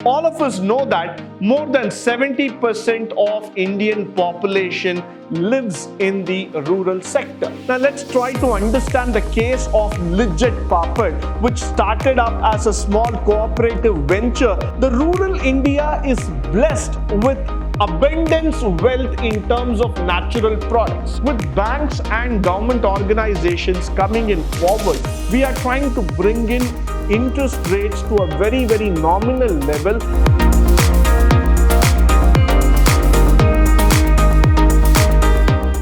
All of us know that more than 70% of Indian population lives in the rural sector. Now let's try to understand the case of Legit Papad, which started up as a small cooperative venture. The rural India is blessed with abundance wealth in terms of natural products. With banks and government organizations coming in forward, we are trying to bring in interest rates to a very nominal level.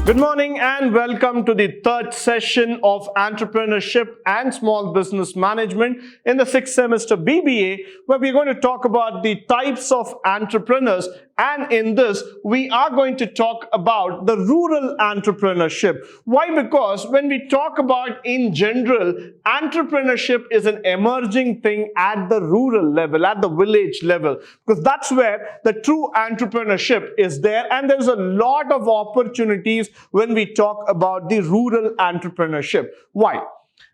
Good morning and welcome to the third session of Entrepreneurship and Small Business Management in the sixth semester B.B.A, where we're going to talk about the types of entrepreneurs, and in this we are going to talk about the rural entrepreneurship. Why? Because when we talk about in general, entrepreneurship is an emerging thing at the rural level, at the village level, because that's where the true entrepreneurship is there, and there's a lot of opportunities when we talk about the rural entrepreneurship. Why?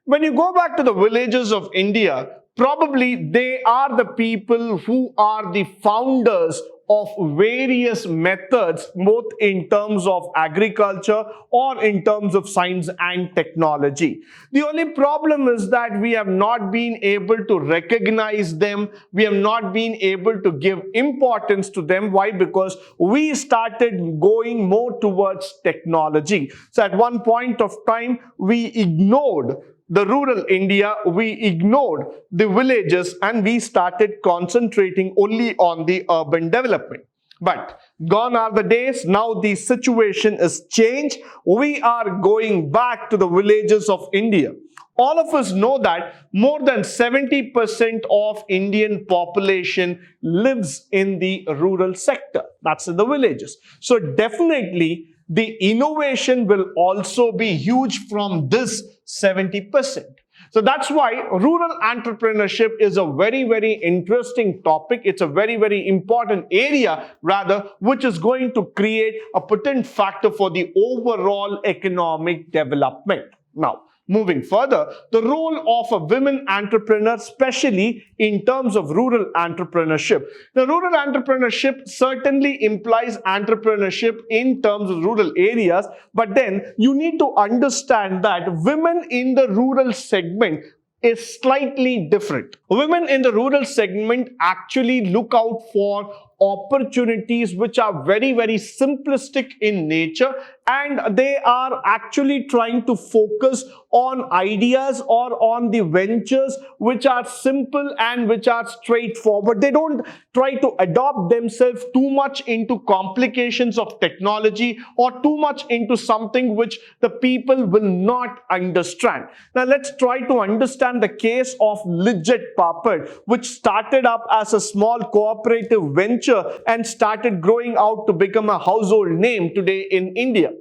When you go back to the villages of India, probably they are the people who are the founders of various methods, both in terms of agriculture or in terms of science and technology. The only problem is that we have not been able to recognize them. We have not been able to give importance to them. Why? Because we started going more towards technology. So at one point of time, we ignored the rural India, we ignored the villages, and we started concentrating only on the urban development. But gone are the days. Now the situation is changed. We are going back to the villages of India. All of us know that more than 70% of Indian population lives in the rural sector. That's in the villages. So definitely the innovation will also be huge from this 70%. So that's why rural entrepreneurship is a very interesting topic. It's a very important area, rather, which is going to create a potent factor for the overall economic development. Now, moving further, the role of a women entrepreneur, especially in terms of rural entrepreneurship. The rural entrepreneurship certainly implies entrepreneurship in terms of rural areas, but then you need to understand that women in the rural segment is slightly different. Women in the rural segment actually look out for opportunities which are very simplistic in nature, and they are actually trying to focus on ideas or on the ventures which are simple and which are straightforward. They don't try to adopt themselves too much into complications of technology or too much into something which the people will not understand. Now let's try to understand the case of Legit Papad, which started up as a small cooperative venture and started growing out to become a household name today in India.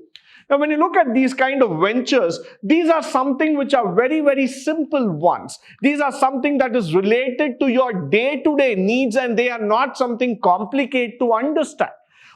Now, when you look at these kind of ventures, these are something which are very simple ones. These are something that is related to your day-to-day needs, and they are not something complicated to understand.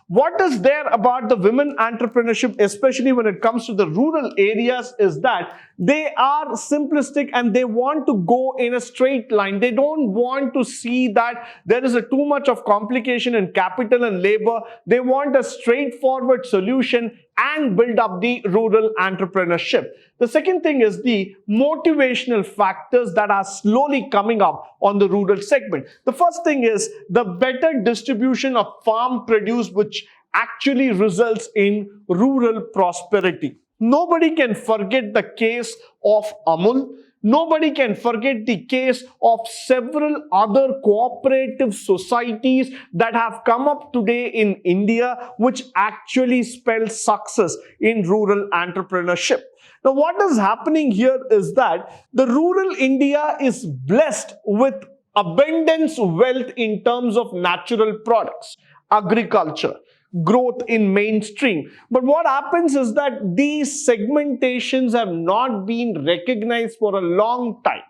What is there about the women entrepreneurship, especially when it comes to the rural areas, is that they are simplistic and they want to go in a straight line. They don't want to see that there is too much of complication in capital and labor. They want a straightforward solution and build up the rural entrepreneurship. The second thing is the motivational factors that are slowly coming up on the rural segment. The first thing is the better distribution of farm produce, which actually results in rural prosperity. Nobody can forget the case of Amul. Nobody can forget the case of several other cooperative societies that have come up today in India, which actually spell success in rural entrepreneurship. Now, what is happening here is that the rural India is blessed with abundance wealth in terms of natural products, agriculture, growth in mainstream. But what happens is that these segmentations have not been recognized for a long time.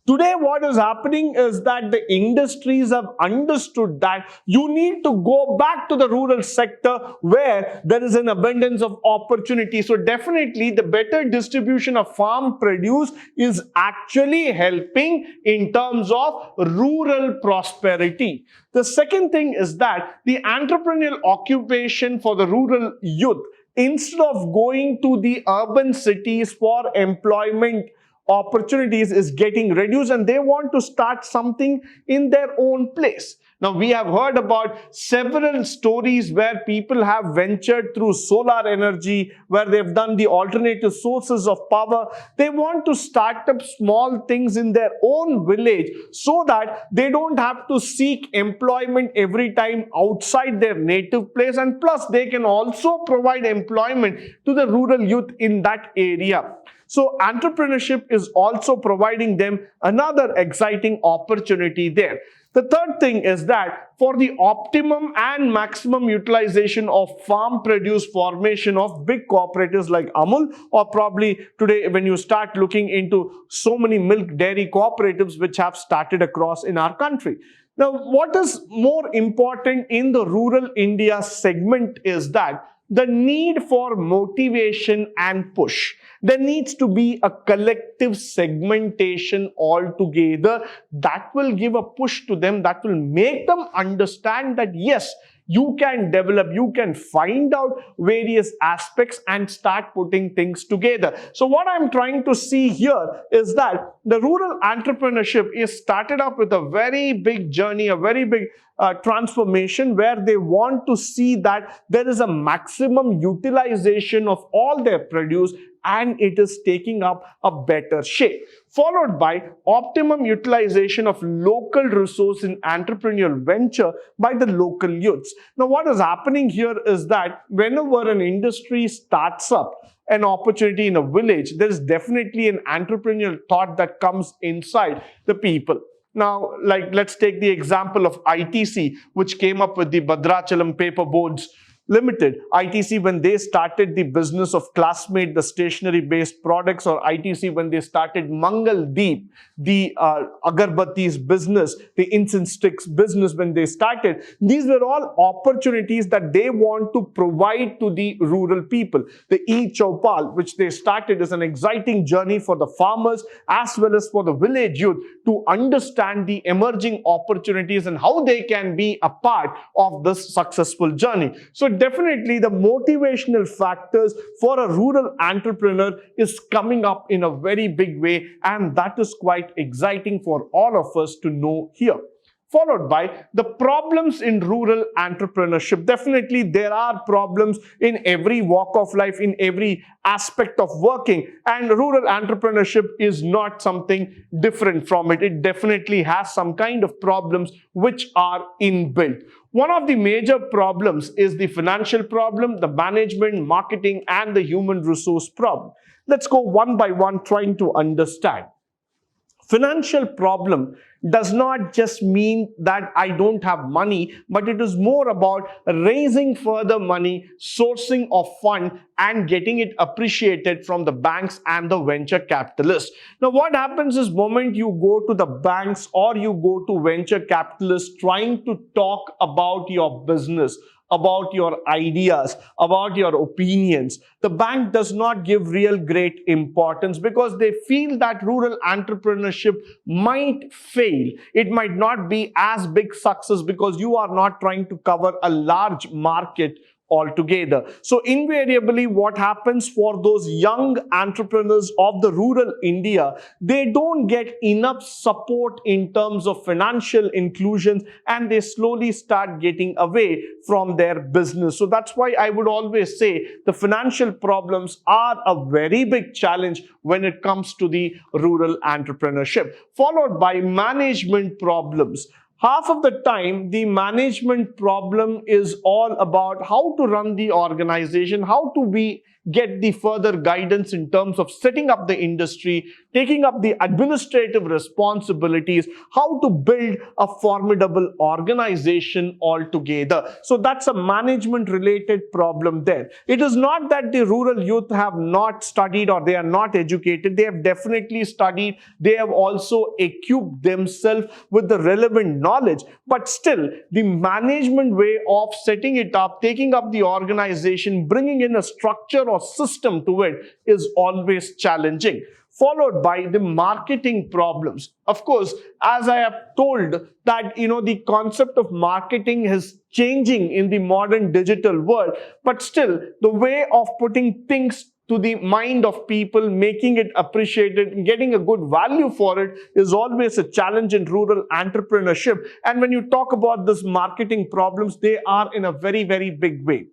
Today, what is happening is that the industries have understood that you need to go back to the rural sector where there is an abundance of opportunity. So definitely the better distribution of farm produce is actually helping in terms of rural prosperity. The second thing is that the entrepreneurial occupation for the rural youth, instead of going to the urban cities for employment opportunities, is getting reduced, and they want to start something in their own place. Now, we have heard about several stories where people have ventured through solar energy, where they've done the alternative sources of power. They want to start up small things in their own village so that they don't have to seek employment every time outside their native place, and plus they can also provide employment to the rural youth in that area. So entrepreneurship is also providing them another exciting opportunity there. The third thing is that for the optimum and maximum utilization of farm produce formation of big cooperatives like Amul, or probably today when you start looking into so many milk dairy cooperatives which have started across in our country. Now, what is more important in the rural India segment is that the need for motivation and push. There needs to be a collective segmentation altogether that will give a push to them, that will make them understand that yes, you can develop, you can find out various aspects and start putting things together. So what I'm trying to see here is that the rural entrepreneurship is started up with a very big journey, a very big transformation, where they want to see that there is a maximum utilization of all their produce and it is taking up a better shape, followed by optimum utilization of local resource in entrepreneurial venture by the local youths. Now, what is happening here is that whenever an industry starts up an opportunity in a village, there is definitely an entrepreneurial thought that comes inside the people. Now, like, let's take the example of ITC, which came up with the Bhadrachalam Paper Boards Limited. ITC, when they started the business of Classmate, the stationery-based products, or ITC, when they started Mangal Deep, the agarbattis business, the incense sticks business, when they started, these were all opportunities that they want to provide to the rural people. The e-Chowpal, which they started, is an exciting journey for the farmers as well as for the village youth to understand the emerging opportunities and how they can be a part of this successful journey. So definitely the motivational factors for a rural entrepreneur is coming up in a very big way, and that is quite exciting for all of us to know here. Followed by the problems in rural entrepreneurship. Definitely there are problems in every walk of life, in every aspect of working, and rural entrepreneurship is not something different from it. It definitely has some kind of problems which are inbuilt. One of the major problems is the financial problem, the management, marketing, and the human resource problem. Let's go one by one trying to understand. Financial problem does not just mean that I don't have money, but it is more about raising further money, sourcing of fund, and getting it appreciated from the banks and the venture capitalists. Now, what happens is, moment you go to the banks or you go to venture capitalists trying to talk about your business, about your ideas, about your opinions, the bank does not give real great importance because they feel that rural entrepreneurship might fail. It might not be as big success because you are not trying to cover a large market altogether. So invariably what happens for those young entrepreneurs of the rural India, they don't get enough support in terms of financial inclusion, and they slowly start getting away from their business. So that's why I would always say the financial problems are a very big challenge when it comes to the rural entrepreneurship, followed by management problems. Half of the time, the management problem is all about how to run the organization, how to get the further guidance in terms of setting up the industry, taking up the administrative responsibilities, how to build a formidable organization altogether. So that's a management related problem there. It is not that the rural youth have not studied or they are not educated. They have definitely studied. They have also equipped themselves with the relevant knowledge. But still, the management way of setting it up, taking up the organization, bringing in a structure or system to it is always challenging. Followed by the marketing problems. Of course, as I have told that, the concept of marketing is changing in the modern digital world, but still the way of putting things to the mind of people, making it appreciated and getting a good value for it is always a challenge in rural entrepreneurship. And when you talk about this marketing problems, they are in a very, very big way.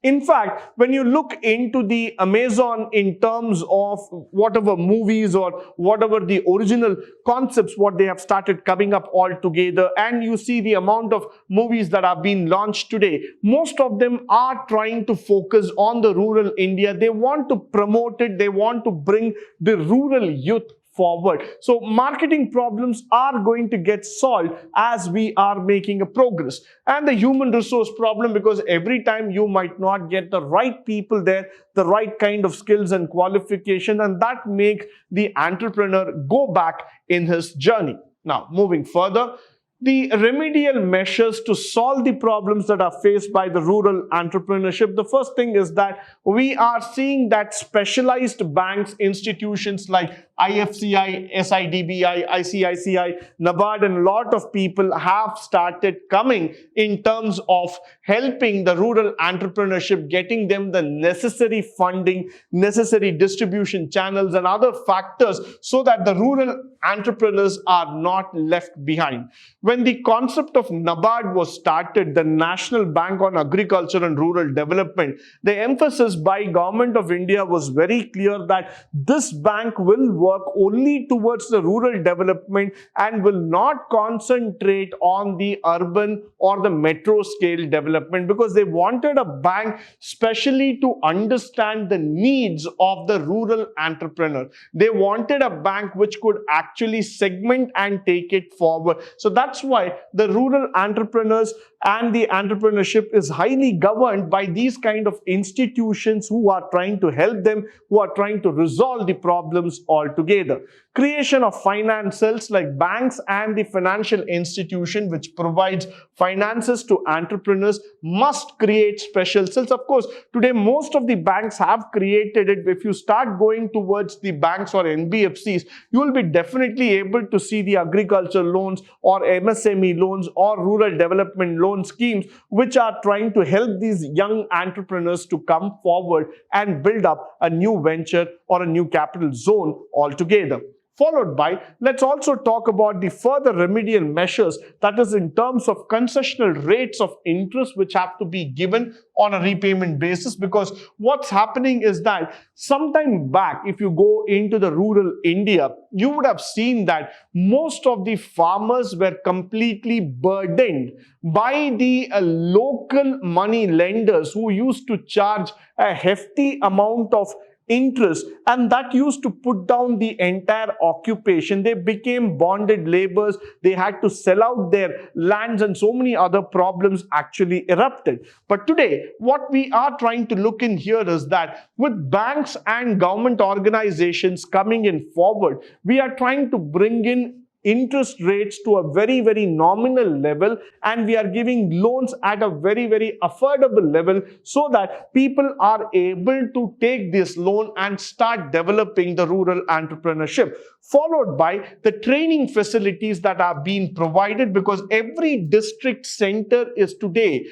In fact, when you look into the Amazon in terms of whatever movies or whatever the original concepts, what they have started coming up all together, and you see the amount of movies that are being launched today, most of them are trying to focus on the rural India. They want to promote it. They want to bring the rural youth forward. So marketing problems are going to get solved as we are making a progress. And the human resource problem, because every time you might not get the right people there, the right kind of skills and qualification, and that makes the entrepreneur go back in his journey. Now, moving further, the remedial measures to solve the problems that are faced by the rural entrepreneurship. The first thing is that we are seeing that specialized banks, institutions like IFCI, SIDBI, ICICI, NABARD, and a lot of people have started coming in terms of helping the rural entrepreneurship, getting them the necessary funding, necessary distribution channels and other factors so that the rural entrepreneurs are not left behind. When the concept of NABARD was started, the National Bank on Agriculture and Rural Development, the emphasis by Government of India was very clear that this bank will work only towards the rural development and will not concentrate on the urban or the metro scale development, because they wanted a bank specially to understand the needs of the rural entrepreneur. They wanted a bank which could actually segment and take it forward. So that's why the rural entrepreneurs and the entrepreneurship is highly governed by these kind of institutions who are trying to help them, who are trying to resolve the problems altogether. Creation of finance cells like banks and the financial institution which provides finances to entrepreneurs must create special cells. Of course, today most of the banks have created it. If you start going towards the banks or NBFCs, you will be definitely able to see the agriculture loans or MSME loans or rural development loan schemes which are trying to help these young entrepreneurs to come forward and build up a new venture or a new capital zone altogether. Followed by, let's also talk about the further remedial measures, that is in terms of concessional rates of interest which have to be given on a repayment basis. Because what's happening is that sometime back, if you go into the rural India, you would have seen that most of the farmers were completely burdened by the local money lenders who used to charge a hefty amount of interest, and that used to put down the entire occupation. They became bonded laborers. They had to sell out their lands, and so many other problems actually erupted. But today, what we are trying to look in here is that with banks and government organizations coming in forward, we are trying to bring in interest rates to a very, very nominal level, and we are giving loans at a very, very affordable level so that people are able to take this loan and start developing the rural entrepreneurship. Followed by the training facilities that are being provided, because every district center is today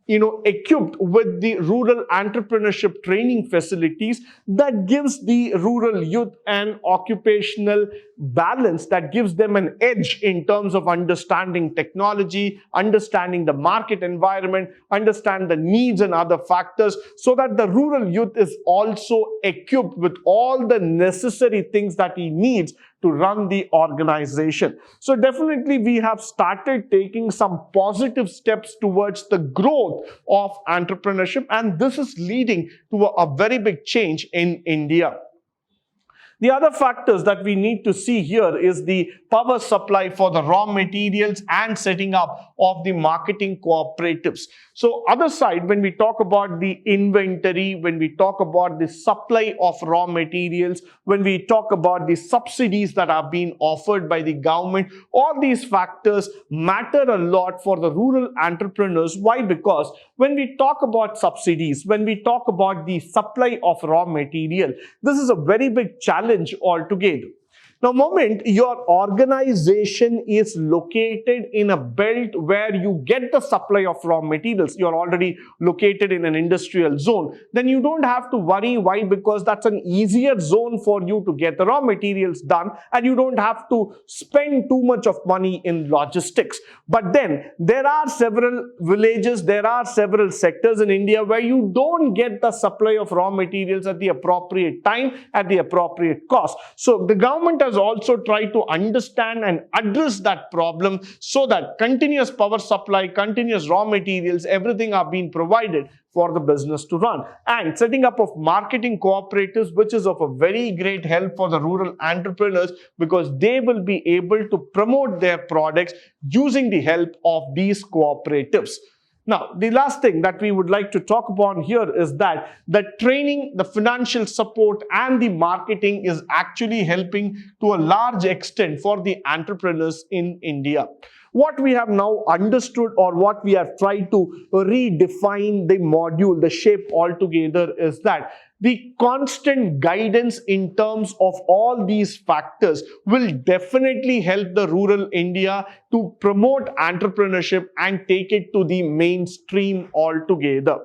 equipped with the rural entrepreneurship training facilities that gives the rural youth an occupational balance, that gives them an edge in terms of understanding technology, understanding the market environment, understand the needs and other factors, so that the rural youth is also equipped with all the necessary things that he needs to run the organization. So definitely we have started taking some positive steps towards the growth of entrepreneurship, and this is leading to a very big change in India. The other factors that we need to see here is the power supply for the raw materials and setting up of the marketing cooperatives. So other side, when we talk about the inventory, when we talk about the supply of raw materials, when we talk about the subsidies that are being offered by the government, all these factors matter a lot for the rural entrepreneurs. Why? Because when we talk about subsidies, when we talk about the supply of raw material, this is a very big challenge altogether. Now, moment your organization is located in a belt where you get the supply of raw materials, you're already located in an industrial zone, then you don't have to worry. Why? Because that's an easier zone for you to get the raw materials done, and you don't have to spend too much of money in logistics. But then there are several villages, there are several sectors in India where you don't get the supply of raw materials at the appropriate time, at the appropriate cost. So the government has also tried to understand and address that problem so that continuous power supply, continuous raw materials, everything are being provided for the business to run. And setting up of marketing cooperatives, which is of a very great help for the rural entrepreneurs, because they will be able to promote their products using the help of these cooperatives. Now, the last thing that we would like to talk about here is that the training, the financial support, and the marketing is actually helping to a large extent for the entrepreneurs in India. What we have now understood, or what we have tried to redefine the module, the shape altogether, is that the constant guidance in terms of all these factors will definitely help the rural India to promote entrepreneurship and take it to the mainstream altogether.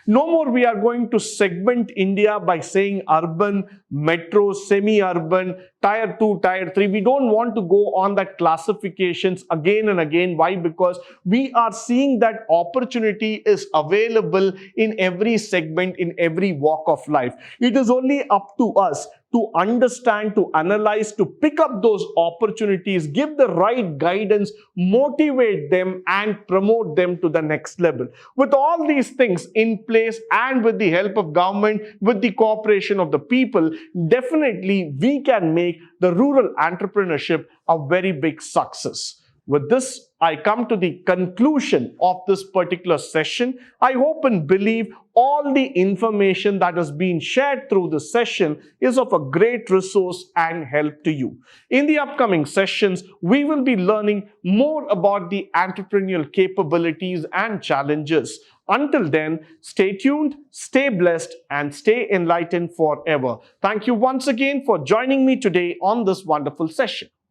No more we are going to segment India by saying urban, metro, semi-urban, tier 2, tier 3. We don't want to go on that classifications again and again. Why? Because we are seeing that opportunity is available in every segment, in every walk of life. It is only up to us to understand, to analyze, to pick up those opportunities, give the right guidance, motivate them, and promote them to the next level. With all these things in place, and with the help of government, with the cooperation of the people, definitely we can make the rural entrepreneurship a very big success. With this, I come to the conclusion of this particular session. I hope and believe all the information that has been shared through this session is of a great resource and help to you. In the upcoming sessions, we will be learning more about the entrepreneurial capabilities and challenges. Until then, stay tuned, stay blessed, and stay enlightened forever. Thank you once again for joining me today on this wonderful session.